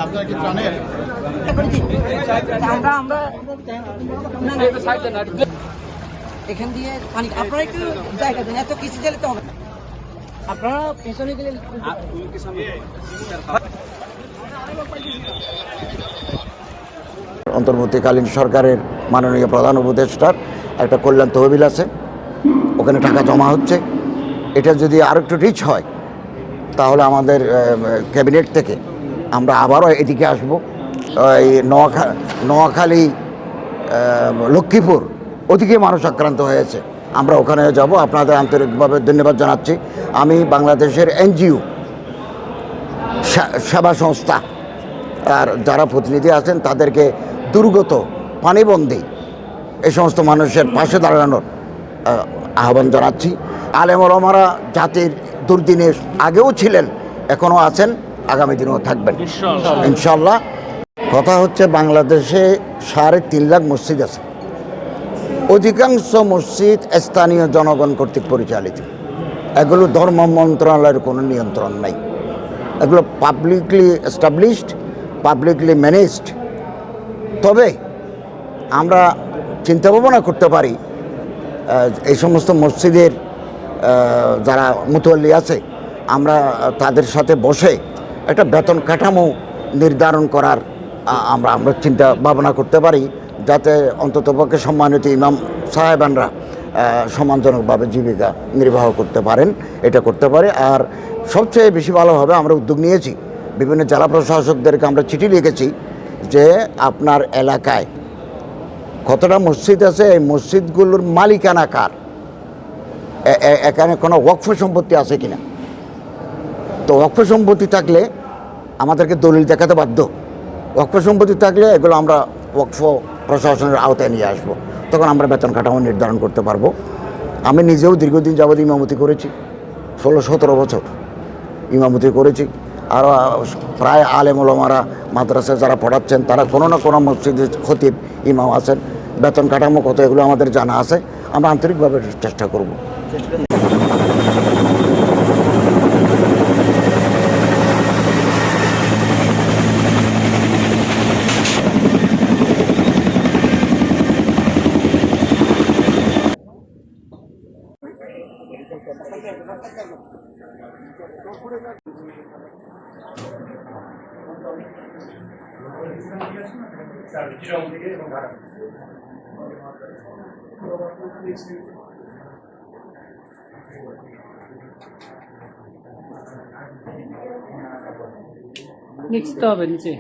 আপনারা কি জানেন এখান দিয়ে পানি আপনারা একটু জায়গা দেন, এত কিছু দিলে তো হবে। আপনারা পেছনে গেলে অন্তর্বর্তীকালীন সরকারের মাননীয় প্রধান উপদেষ্টার একটা কল্যাণ তহবিল আছে, ওখানে টাকা জমা হচ্ছে। এটা যদি আরও একটু রিচ হয় তাহলে আমাদের ক্যাবিনেট থেকে আমরা আবারও এদিকে আসবো। এই নোয়াখালী লক্ষ্মীপুর ওদিকে মানুষ আক্রান্ত হয়েছে, আমরা ওখানে যাব। আপনাদের আন্তরিকভাবে ধন্যবাদ জানাচ্ছি। আমি বাংলাদেশের এনজিও সেবা সংস্থা আর যারা প্রতিনিধি আছেন তাদেরকে দুর্গত পানিবন্দী এই সমস্ত মানুষের পাশে দাঁড়ানোর আহ্বান জানাচ্ছি। আলেম ওলামারা জাতির দুর্দিনে আগেও ছিলেন, এখনও আছেন, আগামী দিনেও থাকবেন ইনশাল্লাহ। কথা হচ্ছে বাংলাদেশে 3.5 লাখ মসজিদ আছে। অধিকাংশ মসজিদ স্থানীয় জনগণ কর্তৃক পরিচালিত। এগুলো ধর্ম মন্ত্রণালয়ের কোনো নিয়ন্ত্রণ নাই। এগুলো পাবলিকলি এস্টাবলিশড, পাবলিকলি ম্যানেজড। তবে আমরা চিন্তা ভাবনা করতে পারি এই সমস্ত মসজিদের যারা মুতওয়াল্লি আছে, আমরা তাদের সাথে বসে একটা বেতন কাঠামো নির্ধারণ করার আমরা চিন্তা ভাবনা করতে পারি, যাতে অন্ততপক্ষে সম্মানিত ইমাম সাহেবানরা সম্মানজনকভাবে জীবিকা নির্বাহ করতে পারেন। এটা করতে পারে। আর সবচেয়ে বেশি ভালো হবে, আমরা উদ্যোগ নিয়েছি, বিভিন্ন জেলা প্রশাসকদেরকে আমরা চিঠি লিখেছি যে আপনার এলাকায় কতটা মসজিদ আছে, এই মসজিদগুলোর মালিকানা কার, এখানে কোনো ওয়াকফ সম্পত্তি আছে কিনা। তো ওয়াকফ সম্পত্তি থাকলে আমাদেরকে দলিল দেখাতে বাধ্য। ওয়াকফ সম্পত্তি থাকলে এগুলো আমরা ওয়াকফ প্রশাসনের আওতায় নিয়ে আসবো, তখন আমরা বেতন কাঠামো নির্ধারণ করতে পারবো। আমি নিজেও দীর্ঘদিন যাবৎ ইমামতি করেছি, 16-17 বছর ইমামতি করেছি। আর প্রায় আলেম ওলামারা মাদ্রাসায় যারা পড়াচ্ছেন তারা কোনো না কোনো মসজিদের খতিব ইমাম আছেন। বেতন কাঠামো কত এগুলো আমাদের জানা আছে, আমরা আন্তরিকভাবে চেষ্টা করব। নিচতে হবে, নিচে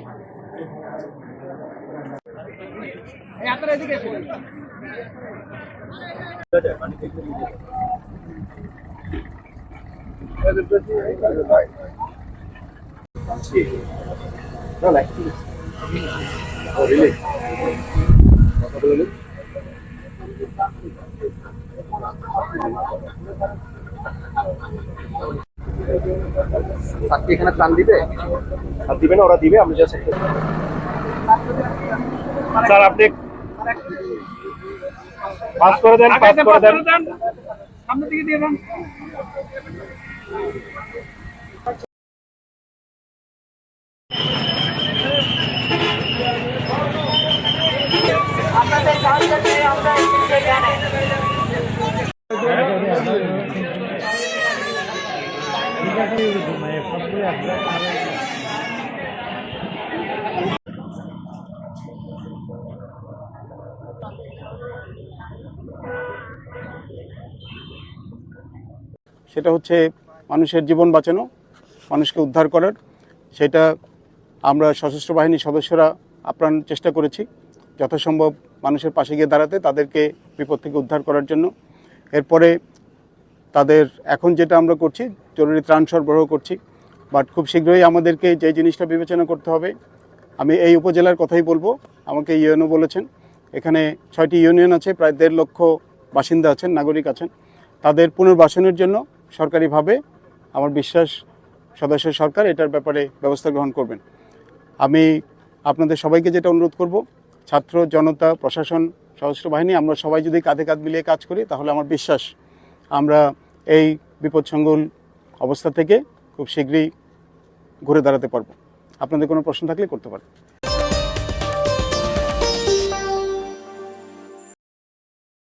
এখানে ত্রাণ দিবে, দিবে না, ওরা দিবে। আমি জাস্ট স্যার আপনি পাস করে দেন, পাস করে দেন, সামনে দিকে দিয়ে দেন। আপনাদের কাজ করতে আমরা জানাই। সেটা হচ্ছে মানুষের জীবন বাঁচানো, মানুষকে উদ্ধার করার। সেটা আমরা সশস্ত্র বাহিনীর সদস্যরা আপ্রাণ চেষ্টা করেছি যথাসম্ভব মানুষের পাশে গিয়ে দাঁড়াতে, তাদেরকে বিপদ থেকে উদ্ধার করার জন্য। এরপরে তাদের এখন যেটা আমরা করছি জরুরি ত্রাণ সরবরাহ করছি, বাট খুব শীঘ্রই আমাদেরকে যে জিনিসটা বিবেচনা করতে হবে, আমি এই উপজেলার কথাই বলবো, আমাকে ইউএনও বলেছেন এখানে 6টি ইউনিয়ন আছে, প্রায় 1.5 লক্ষ বাসিন্দা আছেন, নাগরিক আছেন, তাদের পুনর্বাসনের জন্য সরকারিভাবে আমার বিশ্বাস সদস্য সরকার এটার ব্যাপারে ব্যবস্থা গ্রহণ করবেন। আমি আপনাদের সবাইকে যেটা অনুরোধ করব, ছাত্র জনতা, প্রশাসন, সশস্ত্র বাহিনী, আমরা সবাই যদি কাঁধে কাঁধ মিলিয়ে কাজ করি তাহলে আমার বিশ্বাস আমরা এই বিপদসংকুল অবস্থা থেকে খুব শীঘ্রই ঘুরে দাঁড়াতে পারবো। আপনাদের কোনো প্রশ্ন থাকলে করতে পারেন।